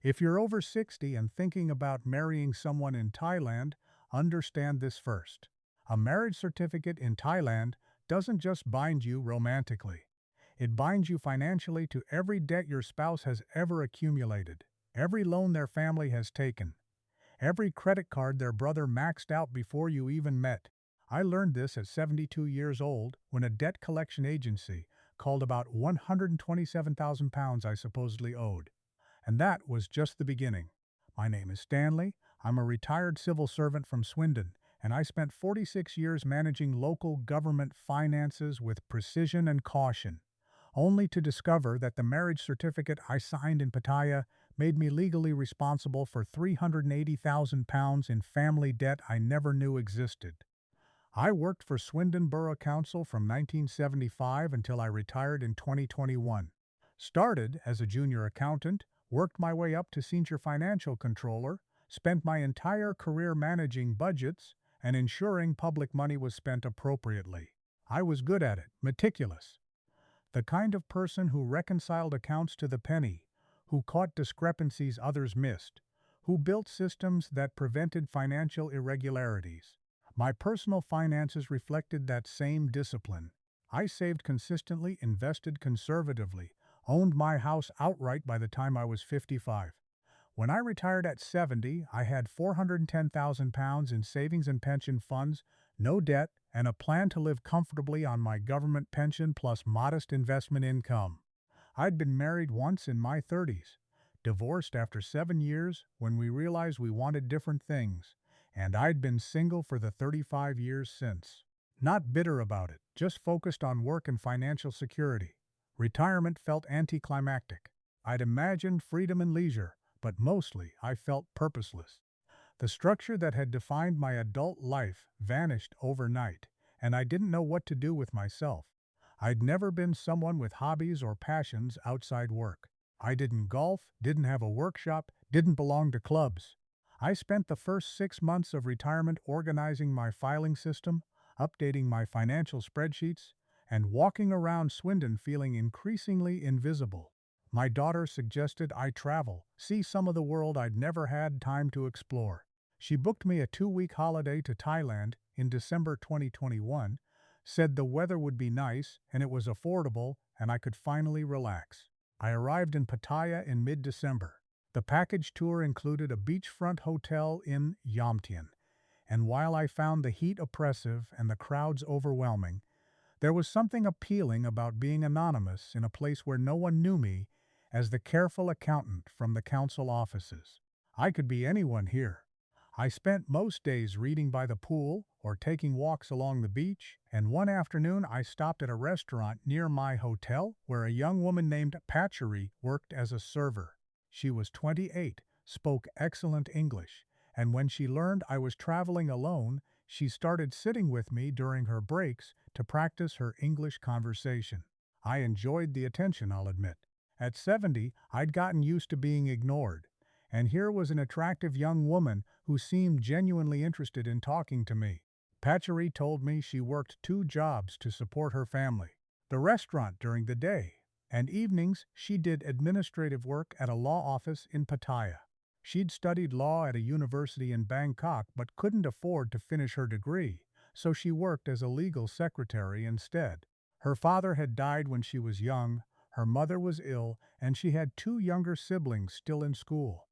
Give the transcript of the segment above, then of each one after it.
If you're over 60 and thinking about marrying someone in Thailand, understand this first. A marriage certificate in Thailand doesn't just bind you romantically. It binds you financially to every debt your spouse has ever accumulated, every loan their family has taken, every credit card their brother maxed out before you even met. I learned this at 72 years old when a debt collection agency called about £127,000 I supposedly owed. And that was just the beginning. My name is Stanley. I'm a retired civil servant from Swindon, and I spent 46 years managing local government finances with precision and caution, only to discover that the marriage certificate I signed in Pattaya made me legally responsible for £380,000 in family debt I never knew existed. I worked for Swindon Borough Council from 1975 until I retired in 2021. Started as a junior accountant, worked my way up to senior financial controller, spent my entire career managing budgets and ensuring public money was spent appropriately. I was good at it, meticulous. The kind of person who reconciled accounts to the penny, who caught discrepancies others missed, who built systems that prevented financial irregularities. My personal finances reflected that same discipline. I saved consistently, invested conservatively, owned my house outright by the time I was 55. When I retired at 70, I had £410,000 in savings and pension funds, no debt, and a plan to live comfortably on my government pension plus modest investment income. I'd been married once in my 30s, divorced after 7 years when we realized we wanted different things, and I'd been single for the 35 years since. Not bitter about it, just focused on work and financial security. Retirement felt anticlimactic. I'd imagined freedom and leisure, but mostly I felt purposeless. The structure that had defined my adult life vanished overnight, and I didn't know what to do with myself. I'd never been someone with hobbies or passions outside work. I didn't golf, didn't have a workshop, didn't belong to clubs. I spent the first 6 months of retirement organizing my filing system, updating my financial spreadsheets, and walking around Swindon feeling increasingly invisible. My daughter suggested I travel, see some of the world I'd never had time to explore. She booked me a 2-week holiday to Thailand in December 2021, said the weather would be nice and it was affordable and I could finally relax. I arrived in Pattaya in mid-December. The package tour included a beachfront hotel in Jomtien, and while I found the heat oppressive and the crowds overwhelming, there was something appealing about being anonymous in a place where no one knew me as the careful accountant from the council offices. I could be anyone here. I spent most days reading by the pool or taking walks along the beach, and one afternoon I stopped at a restaurant near my hotel where a young woman named Pattaya worked as a server. She was 28, spoke excellent English, and when she learned I was traveling alone, she started sitting with me during her breaks to practice her English conversation. I enjoyed the attention, I'll admit. At 70, I'd gotten used to being ignored, and here was an attractive young woman who seemed genuinely interested in talking to me. Pattaya told me she worked 2 jobs to support her family. The restaurant during the day, and evenings she did administrative work at a law office in Pattaya. She'd studied law at a university in Bangkok but couldn't afford to finish her degree, so she worked as a legal secretary instead. Her father had died when she was young, her mother was ill, and she had 2 younger siblings still in school.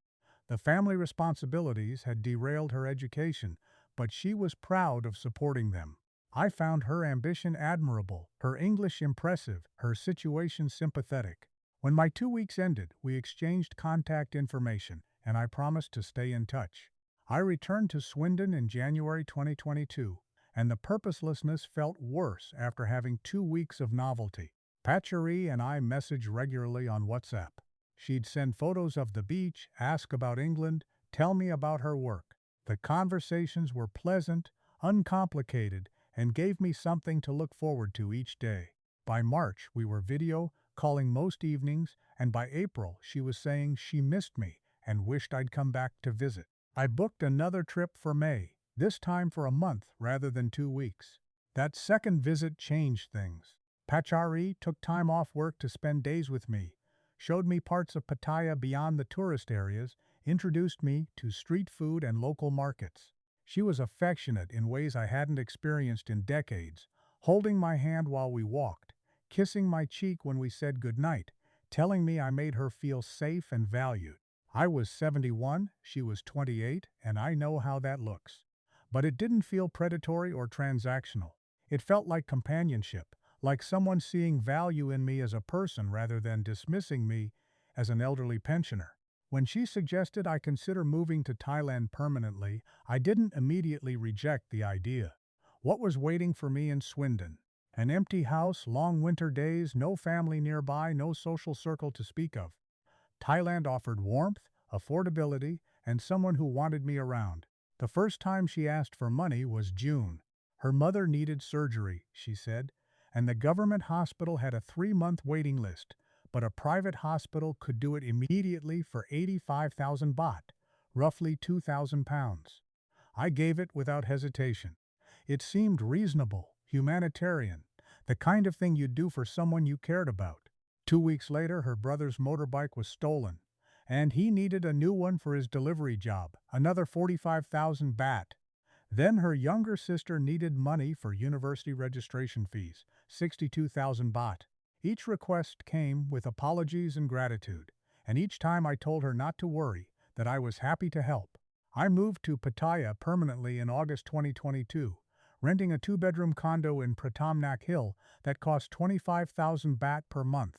The family responsibilities had derailed her education, but she was proud of supporting them. I found her ambition admirable, her English impressive, her situation sympathetic. When my 2 weeks ended, we exchanged contact information, and I promised to stay in touch. I returned to Swindon in January 2022, and the purposelessness felt worse after having 2 weeks of novelty. Pattaya and I messaged regularly on WhatsApp. She'd send photos of the beach, ask about England, tell me about her work. The conversations were pleasant, uncomplicated, and gave me something to look forward to each day. By March, we were video calling most evenings, and by April, she was saying she missed me and wished I'd come back to visit. I booked another trip for May, this time for a month rather than 2 weeks. That second visit changed things. Pattaya took time off work to spend days with me, showed me parts of Pattaya beyond the tourist areas, introduced me to street food and local markets. She was affectionate in ways I hadn't experienced in decades, holding my hand while we walked, kissing my cheek when we said goodnight, telling me I made her feel safe and valued. I was 71, she was 28, and I know how that looks. But it didn't feel predatory or transactional. It felt like companionship, like someone seeing value in me as a person rather than dismissing me as an elderly pensioner. When she suggested I consider moving to Thailand permanently, I didn't immediately reject the idea. What was waiting for me in Swindon? An empty house, long winter days, no family nearby, no social circle to speak of. Thailand offered warmth, affordability, and someone who wanted me around. The first time she asked for money was June. Her mother needed surgery, she said, and the government hospital had a 3-month waiting list, but a private hospital could do it immediately for 85,000 baht, roughly £2,000. I gave it without hesitation. It seemed reasonable, humanitarian, the kind of thing you'd do for someone you cared about. 2 weeks later, her brother's motorbike was stolen, and he needed a new one for his delivery job, another 45,000 baht. Then her younger sister needed money for university registration fees, 62,000 baht. Each request came with apologies and gratitude, and each time I told her not to worry, that I was happy to help. I moved to Pattaya permanently in August 2022, renting a 2-bedroom condo in Pratamnak Hill that cost 25,000 baht per month.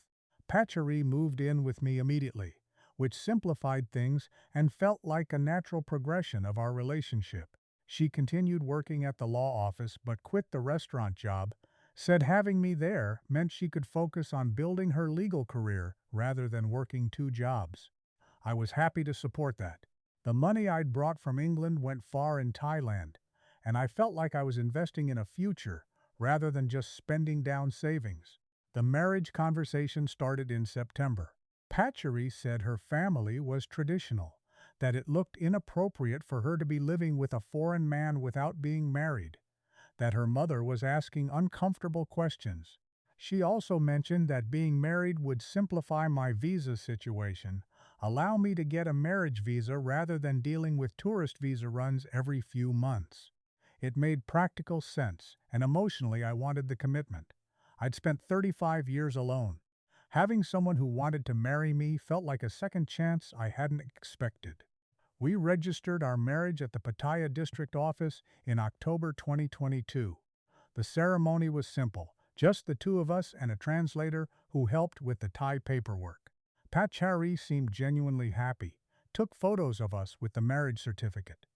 Pattaya moved in with me immediately, which simplified things and felt like a natural progression of our relationship. She continued working at the law office but quit the restaurant job, said having me there meant she could focus on building her legal career rather than working 2 jobs. I was happy to support that. The money I'd brought from England went far in Thailand, and I felt like I was investing in a future rather than just spending down savings. The marriage conversation started in September. Pattaya said her family was traditional, that it looked inappropriate for her to be living with a foreign man without being married, that her mother was asking uncomfortable questions. She also mentioned that being married would simplify my visa situation, allow me to get a marriage visa rather than dealing with tourist visa runs every few months. It made practical sense, and emotionally I wanted the commitment. I'd spent 35 years alone. Having someone who wanted to marry me felt like a second chance I hadn't expected. We registered our marriage at the Pattaya district office in October 2022. The ceremony was simple, just the 2 of us and a translator who helped with the Thai paperwork. Pattaya seemed genuinely happy, took photos of us with the marriage certificate,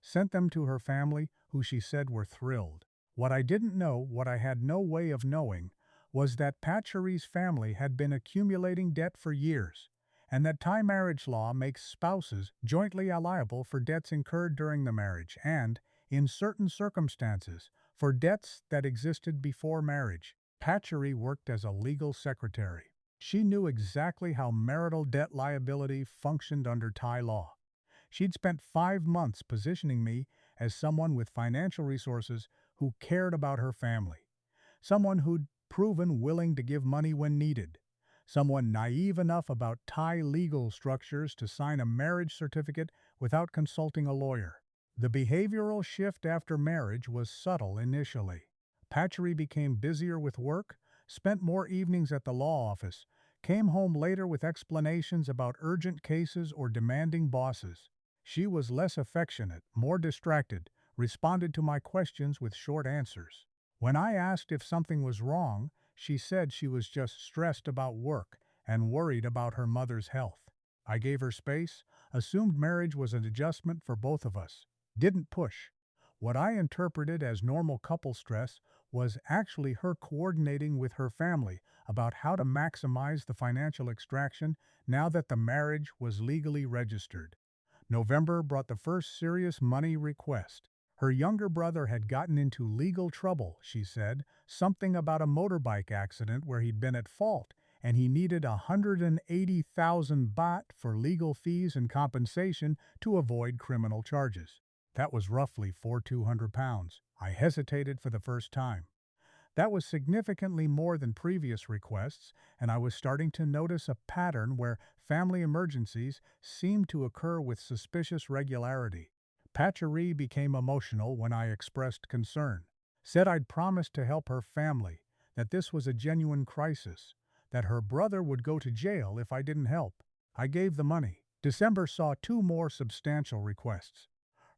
sent them to her family, who she said were thrilled. What I didn't know, what I had no way of knowing, was that Pattari's family had been accumulating debt for years, and that Thai marriage law makes spouses jointly liable for debts incurred during the marriage and, in certain circumstances, for debts that existed before marriage. Pattaya worked as a legal secretary. She knew exactly how marital debt liability functioned under Thai law. She'd spent 5 months positioning me as someone with financial resources who cared about her family, someone who'd proven willing to give money when needed, someone naive enough about Thai legal structures to sign a marriage certificate without consulting a lawyer. The behavioral shift after marriage was subtle initially. Pattaya became busier with work, spent more evenings at the law office, came home later with explanations about urgent cases or demanding bosses. She was less affectionate, more distracted, responded to my questions with short answers. When I asked if something was wrong, she said she was just stressed about work and worried about her mother's health. I gave her space, assumed marriage was an adjustment for both of us, didn't push. What I interpreted as normal couple stress was actually her coordinating with her family about how to maximize the financial extraction now that the marriage was legally registered. November brought the first serious money request. Her younger brother had gotten into legal trouble, she said, something about a motorbike accident where he'd been at fault, and he needed 180,000 baht for legal fees and compensation to avoid criminal charges. That was roughly £4,200. I hesitated for the first time. That was significantly more than previous requests, and I was starting to notice a pattern where family emergencies seemed to occur with suspicious regularity. Patchery became emotional when I expressed concern, said I'd promised to help her family, that this was a genuine crisis, that her brother would go to jail if I didn't help. I gave the money. December saw two more substantial requests.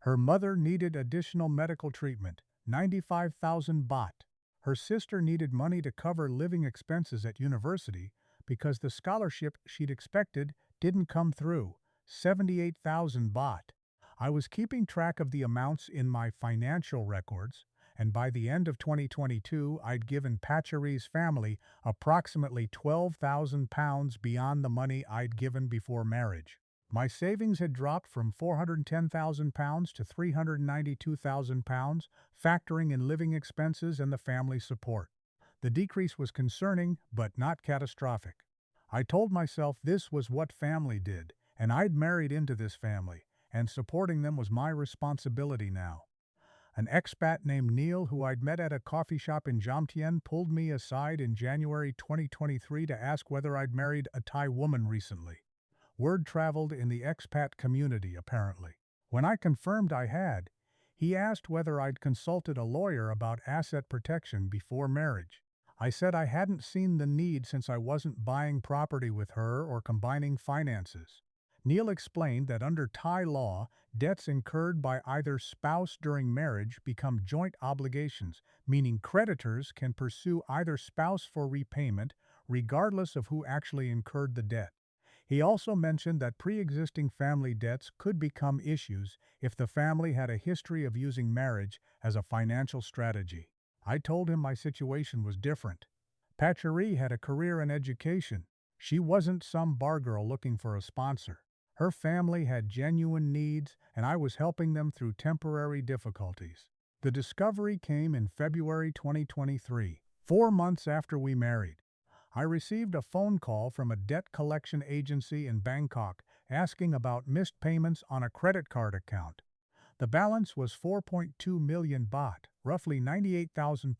Her mother needed additional medical treatment, 95,000 baht. Her sister needed money to cover living expenses at university because the scholarship she'd expected didn't come through, 78,000 baht. I was keeping track of the amounts in my financial records, and by the end of 2022, I'd given Patchery's family approximately £12,000 beyond the money I'd given before marriage. My savings had dropped from £410,000 to £392,000, factoring in living expenses and the family support. The decrease was concerning, but not catastrophic. I told myself this was what family did, and I'd married into this family, and supporting them was my responsibility now. An expat named Neil, who I'd met at a coffee shop in Jomtien, pulled me aside in January 2023 to ask whether I'd married a Thai woman recently. Word traveled in the expat community, apparently. When I confirmed I had, he asked whether I'd consulted a lawyer about asset protection before marriage. I said I hadn't seen the need since I wasn't buying property with her or combining finances. Neil explained that under Thai law, debts incurred by either spouse during marriage become joint obligations, meaning creditors can pursue either spouse for repayment, regardless of who actually incurred the debt. He also mentioned that pre-existing family debts could become issues if the family had a history of using marriage as a financial strategy. I told him my situation was different. Patchery had a career in education. She wasn't some bar girl looking for a sponsor. Her family had genuine needs, and I was helping them through temporary difficulties. The discovery came in February 2023, 4 months after we married. I received a phone call from a debt collection agency in Bangkok asking about missed payments on a credit card account. The balance was 4.2 million baht, roughly £98,000,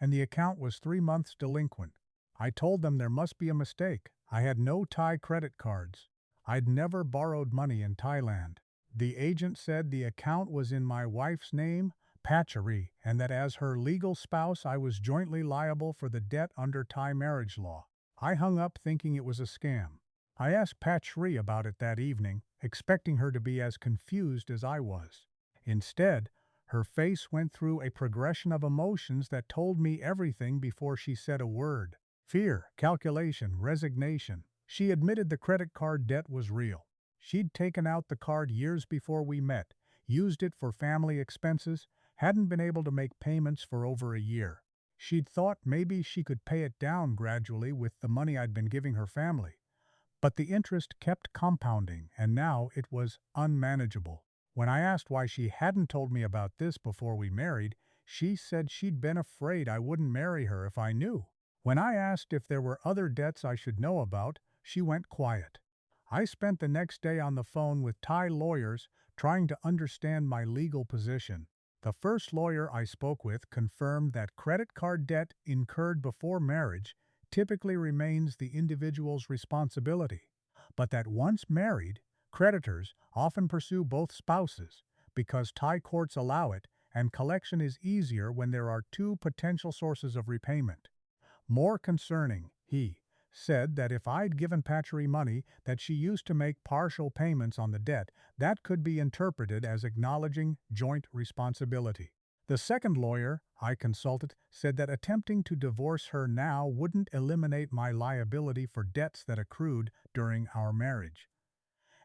and the account was 3 months delinquent. I told them there must be a mistake. I had no Thai credit cards. I'd never borrowed money in Thailand. The agent said the account was in my wife's name, Patchery, and that as her legal spouse I was jointly liable for the debt under Thai marriage law. I hung up thinking it was a scam. I asked Patchery about it that evening, expecting her to be as confused as I was. Instead, her face went through a progression of emotions that told me everything before she said a word. Fear, calculation, resignation. She admitted the credit card debt was real. She'd taken out the card years before we met, used it for family expenses, hadn't been able to make payments for over a year. She'd thought maybe she could pay it down gradually with the money I'd been giving her family. But the interest kept compounding, and now it was unmanageable. When I asked why she hadn't told me about this before we married, she said she'd been afraid I wouldn't marry her if I knew. When I asked if there were other debts I should know about, she went quiet. I spent the next day on the phone with Thai lawyers trying to understand my legal position. The first lawyer I spoke with confirmed that credit card debt incurred before marriage typically remains the individual's responsibility, but that once married, creditors often pursue both spouses because Thai courts allow it, and collection is easier when there are two potential sources of repayment. More concerning, he said that if I'd given Patchery money that she used to make partial payments on the debt, that could be interpreted as acknowledging joint responsibility. The second lawyer I consulted said that attempting to divorce her now wouldn't eliminate my liability for debts that accrued during our marriage,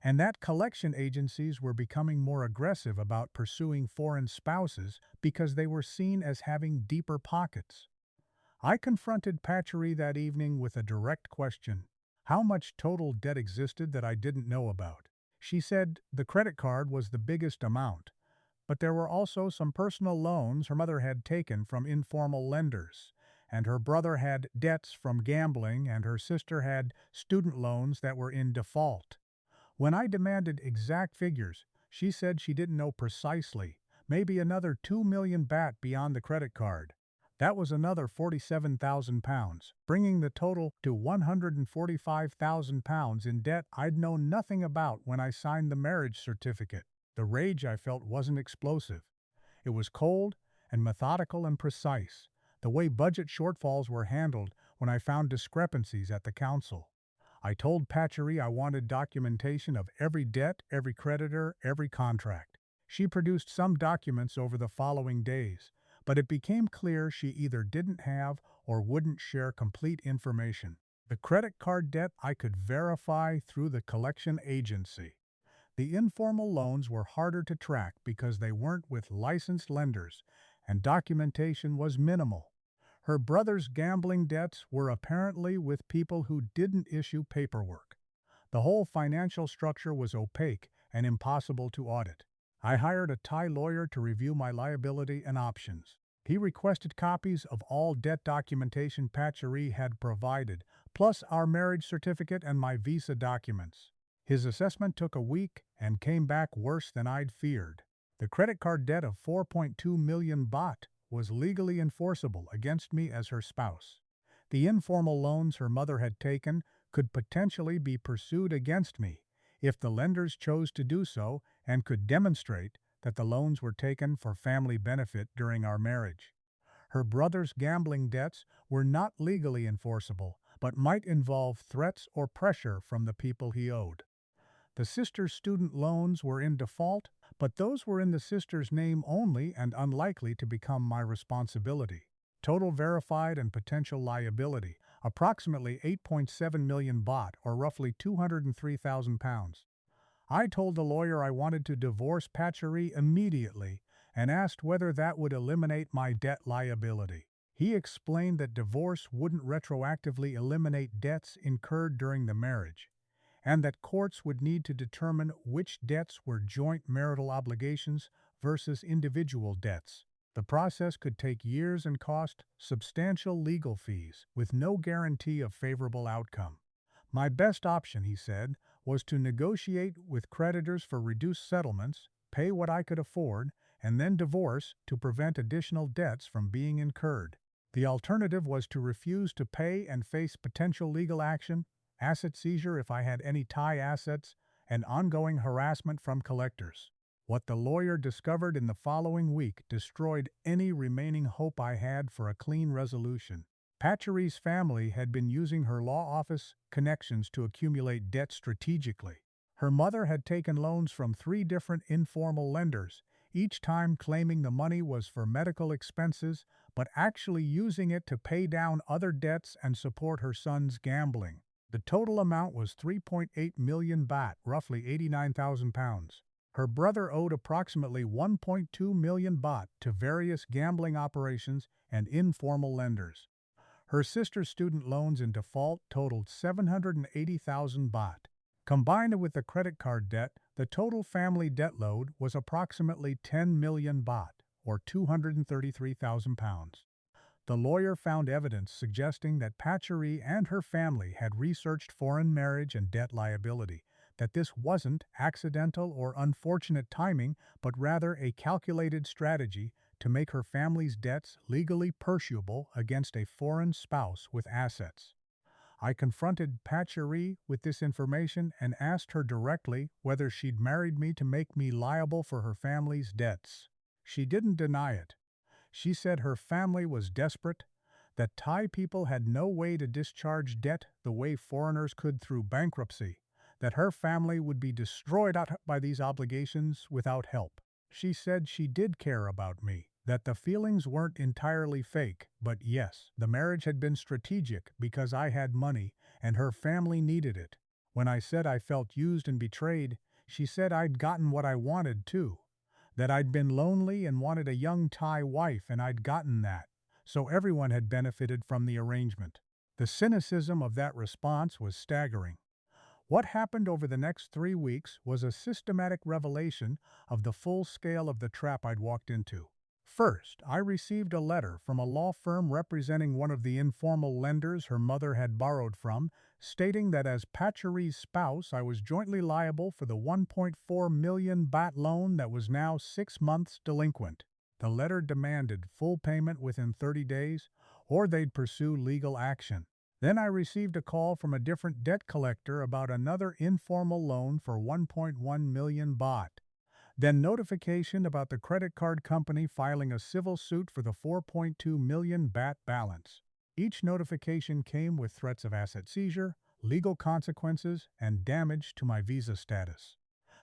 and that collection agencies were becoming more aggressive about pursuing foreign spouses because they were seen as having deeper pockets. I confronted Patchery that evening with a direct question: how much total debt existed that I didn't know about? She said the credit card was the biggest amount, but there were also some personal loans her mother had taken from informal lenders, and her brother had debts from gambling, and her sister had student loans that were in default. When I demanded exact figures, she said she didn't know precisely, maybe another 2 million baht beyond the credit card. That was another £47,000, bringing the total to £145,000 in debt I'd known nothing about when I signed the marriage certificate. The rage I felt wasn't explosive. It was cold and methodical and precise, the way budget shortfalls were handled when I found discrepancies at the council. I told Pattaya I wanted documentation of every debt, every creditor, every contract. She produced some documents over the following days, but it became clear she either didn't have or wouldn't share complete information. The credit card debt I could verify through the collection agency. The informal loans were harder to track because they weren't with licensed lenders, and documentation was minimal. Her brother's gambling debts were apparently with people who didn't issue paperwork. The whole financial structure was opaque and impossible to audit. I hired a Thai lawyer to review my liability and options. He requested copies of all debt documentation Pattaya had provided, plus our marriage certificate and my visa documents. His assessment took a week and came back worse than I'd feared. The credit card debt of 4.2 million baht was legally enforceable against me as her spouse. The informal loans her mother had taken could potentially be pursued against me if the lenders chose to do so and could demonstrate that the loans were taken for family benefit during our marriage. Her brother's gambling debts were not legally enforceable, but might involve threats or pressure from the people he owed. The sister's student loans were in default, but those were in the sister's name only and unlikely to become my responsibility. Total verified and potential liability, approximately 8.7 million baht, or roughly £203,000. I told the lawyer I wanted to divorce Pattaya immediately and asked whether that would eliminate my debt liability. He explained that divorce wouldn't retroactively eliminate debts incurred during the marriage, and that courts would need to determine which debts were joint marital obligations versus individual debts. The process could take years and cost substantial legal fees, with no guarantee of favorable outcome. My best option, he said, was to negotiate with creditors for reduced settlements, pay what I could afford, and then divorce to prevent additional debts from being incurred. The alternative was to refuse to pay and face potential legal action, asset seizure if I had any Thai assets, and ongoing harassment from collectors. What the lawyer discovered in the following week destroyed any remaining hope I had for a clean resolution. Pattari's family had been using her law office connections to accumulate debt strategically. Her mother had taken loans from 3 different informal lenders, each time claiming the money was for medical expenses, but actually using it to pay down other debts and support her son's gambling. The total amount was 3.8 million baht, roughly £89,000. Her brother owed approximately 1.2 million baht to various gambling operations and informal lenders. Her sister's student loans in default totaled 780,000 baht. Combined with the credit card debt, the total family debt load was approximately 10 million baht, or £233,000. The lawyer found evidence suggesting that Pattaya and her family had researched foreign marriage and debt liability, that this wasn't accidental or unfortunate timing, but rather a calculated strategy to make her family's debts legally pursuable against a foreign spouse with assets. I confronted Pattaya with this information and asked her directly whether she'd married me to make me liable for her family's debts. She didn't deny it. She said her family was desperate, that Thai people had no way to discharge debt the way foreigners could through bankruptcy, that her family would be destroyed by these obligations without help. She said she did care about me, that the feelings weren't entirely fake, but yes, the marriage had been strategic because I had money and her family needed it. When I said I felt used and betrayed, she said I'd gotten what I wanted too, that I'd been lonely and wanted a young Thai wife and I'd gotten that, so everyone had benefited from the arrangement. The cynicism of that response was staggering. What happened over the next 3 weeks was a systematic revelation of the full scale of the trap I'd walked into. First, I received a letter from a law firm representing one of the informal lenders her mother had borrowed from, stating that as Pattari's spouse I was jointly liable for the 1.4 million baht loan that was now 6 months delinquent. The letter demanded full payment within 30 days, or they'd pursue legal action. Then I received a call from a different debt collector about another informal loan for 1.1 million baht. Then notification about the credit card company filing a civil suit for the 4.2 million baht balance. Each notification came with threats of asset seizure, legal consequences, and damage to my visa status.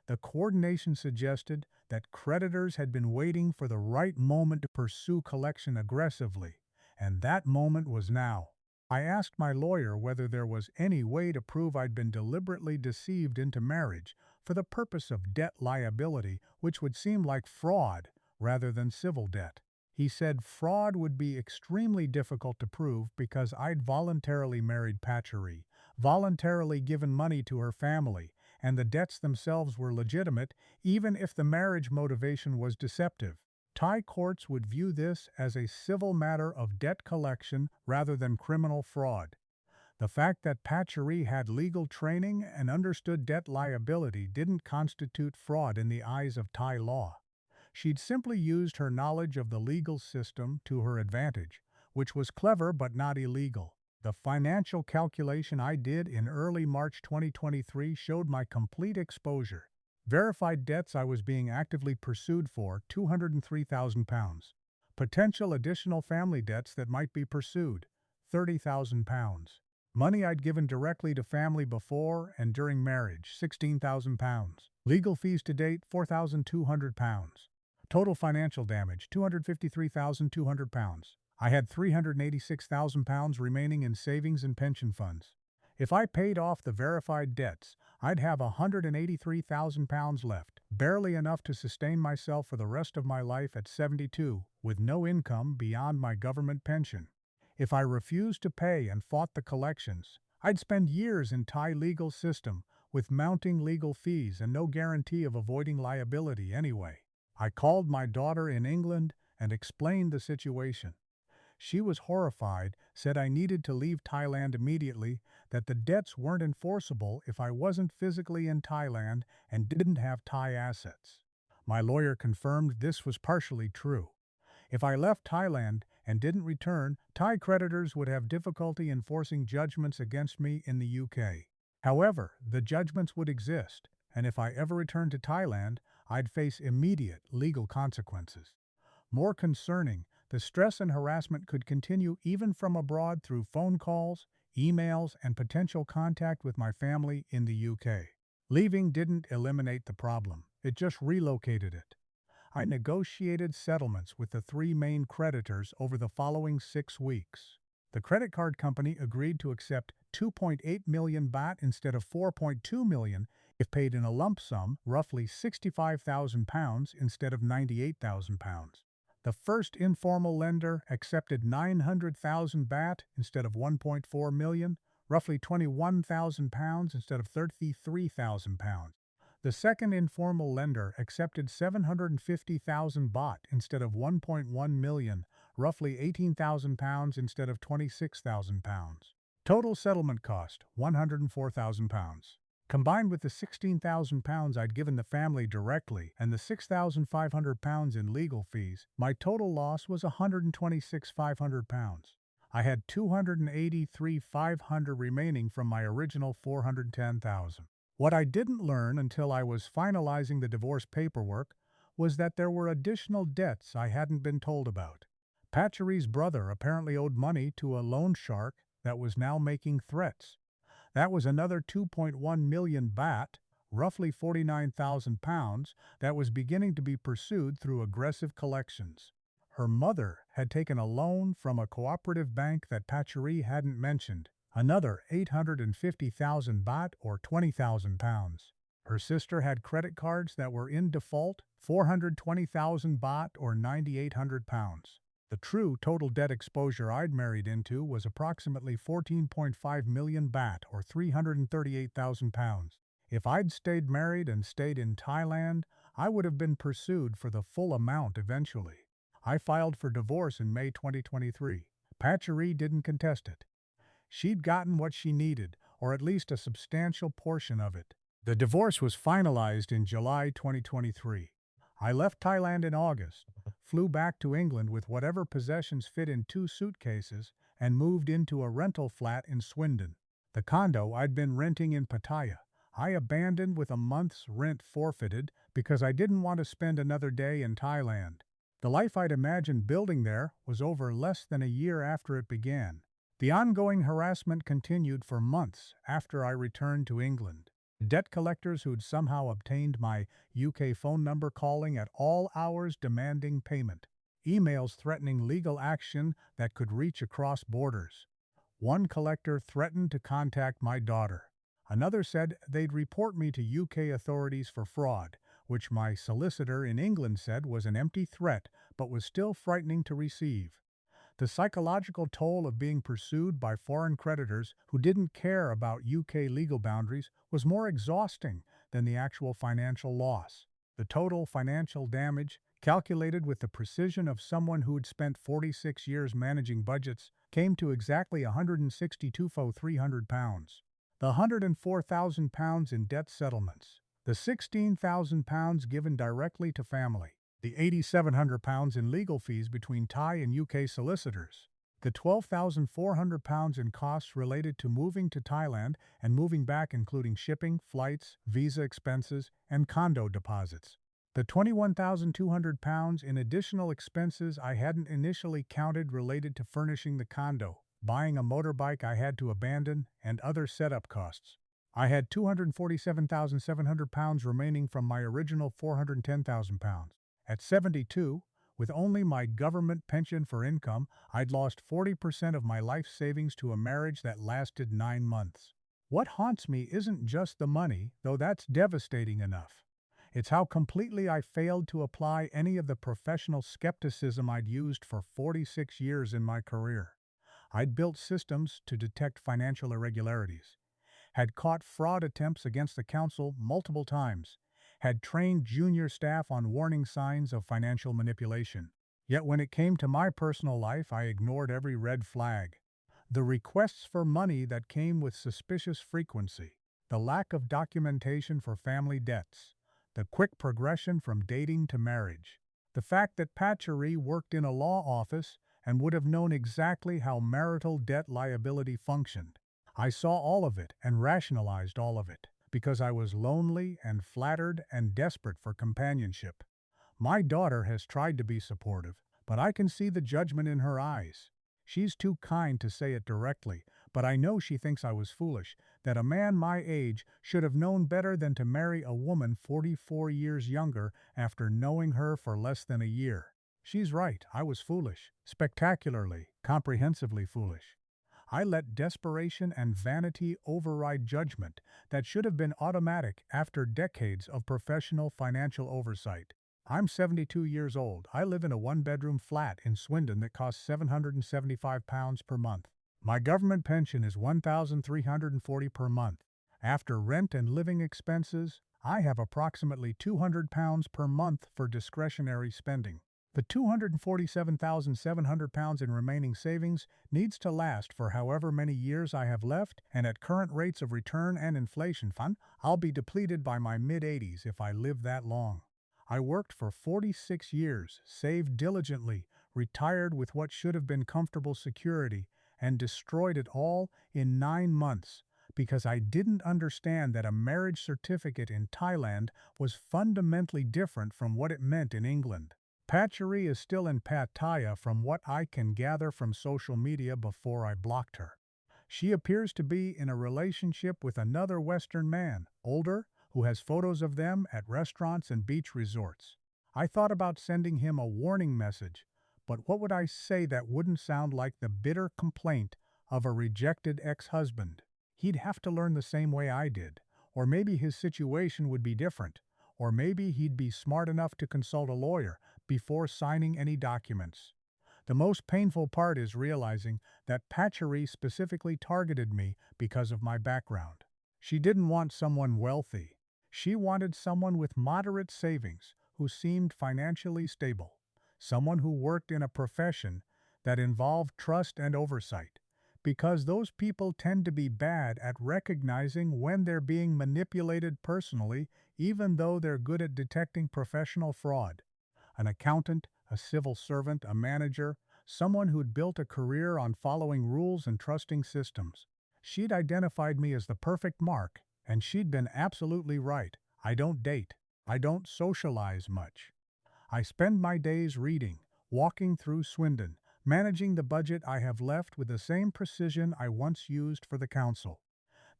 The coordination suggested that creditors had been waiting for the right moment to pursue collection aggressively, and that moment was now. I asked my lawyer whether there was any way to prove I'd been deliberately deceived into marriage for the purpose of debt liability, which would seem like fraud rather than civil debt. He said fraud would be extremely difficult to prove because I'd voluntarily married Pattaya, voluntarily given money to her family, and the debts themselves were legitimate, even if the marriage motivation was deceptive. Thai courts would view this as a civil matter of debt collection rather than criminal fraud. The fact that Pattaya had legal training and understood debt liability didn't constitute fraud in the eyes of Thai law. She'd simply used her knowledge of the legal system to her advantage, which was clever but not illegal. The financial calculation I did in early March 2023 showed my complete exposure. Verified debts I was being actively pursued for £203,000. Potential additional family debts that might be pursued £30,000. Money I'd given directly to family before and during marriage £16,000. Legal fees to date £4,200. Total financial damage £253,200. I had £386,000 remaining in savings and pension funds. If I paid off the verified debts, I'd have £183,000 left, barely enough to sustain myself for the rest of my life at 72, with no income beyond my government pension. If I refused to pay and fought the collections, I'd spend years in Thai legal system with mounting legal fees and no guarantee of avoiding liability anyway. I called my daughter in England and explained the situation. She was horrified, said I needed to leave Thailand immediately, that the debts weren't enforceable if I wasn't physically in Thailand and didn't have Thai assets. My lawyer confirmed this was partially true. If I left Thailand and didn't return, Thai creditors would have difficulty enforcing judgments against me in the UK. However, the judgments would exist, and if I ever returned to Thailand, I'd face immediate legal consequences. More concerning, the stress and harassment could continue even from abroad through phone calls, emails, and potential contact with my family in the UK. Leaving didn't eliminate the problem, it just relocated it. I negotiated settlements with the three main creditors over the following 6 weeks. The credit card company agreed to accept 2.8 million baht instead of 4.2 million if paid in a lump sum, roughly £65,000 instead of £98,000. The first informal lender accepted 900,000 baht instead of 1.4 million, roughly £21,000 instead of £33,000. The second informal lender accepted 750,000 baht instead of 1.1 million, roughly £18,000 instead of £26,000. Total settlement cost £104,000. Combined with the £16,000 I'd given the family directly and the £6,500 in legal fees, my total loss was £126,500. I had £283,500 remaining from my original $410,000. What I didn't learn until I was finalizing the divorce paperwork was that there were additional debts I hadn't been told about. Pachary's brother apparently owed money to a loan shark that was now making threats. That was another 2.1 million baht, roughly £49,000, that was beginning to be pursued through aggressive collections. Her mother had taken a loan from a cooperative bank that Pachary hadn't mentioned, another 850,000 baht or £20,000. Her sister had credit cards that were in default, 420,000 baht or £9,800. The true total debt exposure I'd married into was approximately 14.5 million baht or £338,000. If I'd stayed married and stayed in Thailand, I would have been pursued for the full amount eventually. I filed for divorce in May 2023. Pachary didn't contest it. She'd gotten what she needed, or at least a substantial portion of it. The divorce was finalized in July 2023. I left Thailand in August, flew back to England with whatever possessions fit in 2 suitcases, and moved into a rental flat in Swindon. The condo I'd been renting in Pattaya, I abandoned with a month's rent forfeited because I didn't want to spend another day in Thailand. The life I'd imagined building there was over less than a year after it began. The ongoing harassment continued for months after I returned to England. Debt collectors who'd somehow obtained my UK phone number calling at all hours demanding payment. Emails threatening legal action that could reach across borders. One collector threatened to contact my daughter. Another said they'd report me to UK authorities for fraud, which my solicitor in England said was an empty threat but was still frightening to receive. The psychological toll of being pursued by foreign creditors who didn't care about UK legal boundaries was more exhausting than the actual financial loss. The total financial damage, calculated with the precision of someone who'd spent 46 years managing budgets, came to exactly £162,300. The £104,000 in debt settlements, the £16,000 given directly to family, the £8,700 in legal fees between Thai and UK solicitors, the £12,400 in costs related to moving to Thailand and moving back including shipping, flights, visa expenses, and condo deposits, the £21,200 in additional expenses I hadn't initially counted related to furnishing the condo, buying a motorbike I had to abandon, and other setup costs. I had £247,700 remaining from my original £410,000. At 72, with only my government pension for income, I'd lost 40% of my life savings to a marriage that lasted 9 months. What haunts me isn't just the money, though that's devastating enough. It's how completely I failed to apply any of the professional skepticism I'd used for 46 years in my career. I'd built systems to detect financial irregularities, had caught fraud attempts against the council multiple times, had trained junior staff on warning signs of financial manipulation. Yet when it came to my personal life, I ignored every red flag. The requests for money that came with suspicious frequency, the lack of documentation for family debts, the quick progression from dating to marriage, the fact that Pattaya worked in a law office and would have known exactly how marital debt liability functioned. I saw all of it and rationalized all of it, because I was lonely and flattered and desperate for companionship. My daughter has tried to be supportive, but I can see the judgment in her eyes. She's too kind to say it directly, but I know she thinks I was foolish, that a man my age should have known better than to marry a woman 44 years younger after knowing her for less than a year. She's right, I was foolish, spectacularly, comprehensively foolish. I let desperation and vanity override judgment that should have been automatic after decades of professional financial oversight. I'm 72 years old. I live in a one-bedroom flat in Swindon that costs £775 per month. My government pension is £1,340 per month. After rent and living expenses, I have approximately £200 per month for discretionary spending. The £247,700 in remaining savings needs to last for however many years I have left, and at current rates of return and inflation fund, I'll be depleted by my mid-80s if I live that long. I worked for 46 years, saved diligently, retired with what should have been comfortable security, and destroyed it all in 9 months because I didn't understand that a marriage certificate in Thailand was fundamentally different from what it meant in England. Pattaya is still in Pattaya from what I can gather from social media before I blocked her. She appears to be in a relationship with another Western man, older, who has photos of them at restaurants and beach resorts. I thought about sending him a warning message, but what would I say that wouldn't sound like the bitter complaint of a rejected ex-husband? He'd have to learn the same way I did, or maybe his situation would be different, or maybe he'd be smart enough to consult a lawyer before signing any documents. The most painful part is realizing that Pattaya specifically targeted me because of my background. She didn't want someone wealthy. She wanted someone with moderate savings who seemed financially stable, someone who worked in a profession that involved trust and oversight, because those people tend to be bad at recognizing when they're being manipulated personally, even though they're good at detecting professional fraud. An accountant, a civil servant, a manager, someone who'd built a career on following rules and trusting systems. She'd identified me as the perfect mark, and she'd been absolutely right. I don't date. I don't socialize much. I spend my days reading, walking through Swindon, managing the budget I have left with the same precision I once used for the council.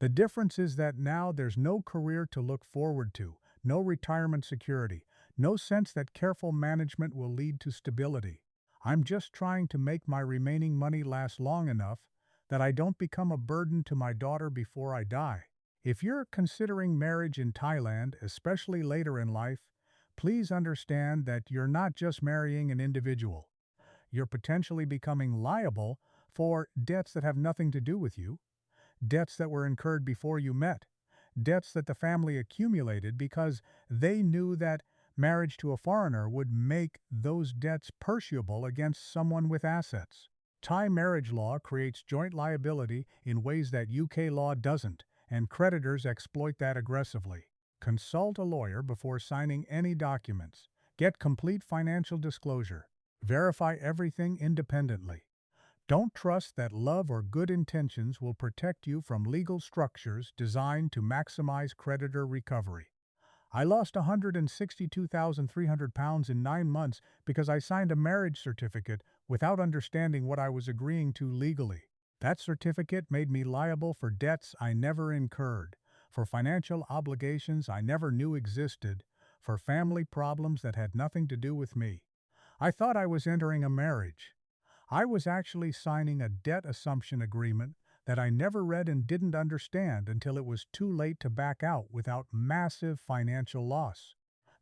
The difference is that now there's no career to look forward to, no retirement security, no sense that careful management will lead to stability. I'm just trying to make my remaining money last long enough that I don't become a burden to my daughter before I die. If you're considering marriage in Thailand, especially later in life, please understand that you're not just marrying an individual. You're potentially becoming liable for debts that have nothing to do with you, debts that were incurred before you met, debts that the family accumulated because they knew that marriage to a foreigner would make those debts pursuable against someone with assets. Thai marriage law creates joint liability in ways that UK law doesn't, and creditors exploit that aggressively. Consult a lawyer before signing any documents. Get complete financial disclosure. Verify everything independently. Don't trust that love or good intentions will protect you from legal structures designed to maximize creditor recovery. I lost £162,300 in 9 months because I signed a marriage certificate without understanding what I was agreeing to legally. That certificate made me liable for debts I never incurred, for financial obligations I never knew existed, for family problems that had nothing to do with me. I thought I was entering a marriage. I was actually signing a debt assumption agreement that I never read and didn't understand until it was too late to back out without massive financial loss.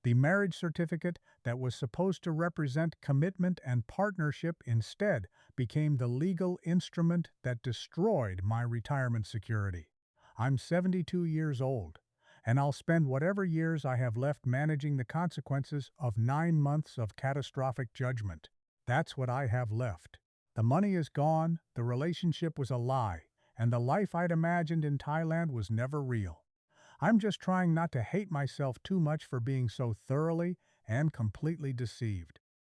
The marriage certificate that was supposed to represent commitment and partnership instead became the legal instrument that destroyed my retirement security. I'm 72 years old, and I'll spend whatever years I have left managing the consequences of 9 months of catastrophic judgment. That's what I have left. The money is gone, the relationship was a lie, and the life I'd imagined in Thailand was never real. I'm just trying not to hate myself too much for being so thoroughly and completely deceived.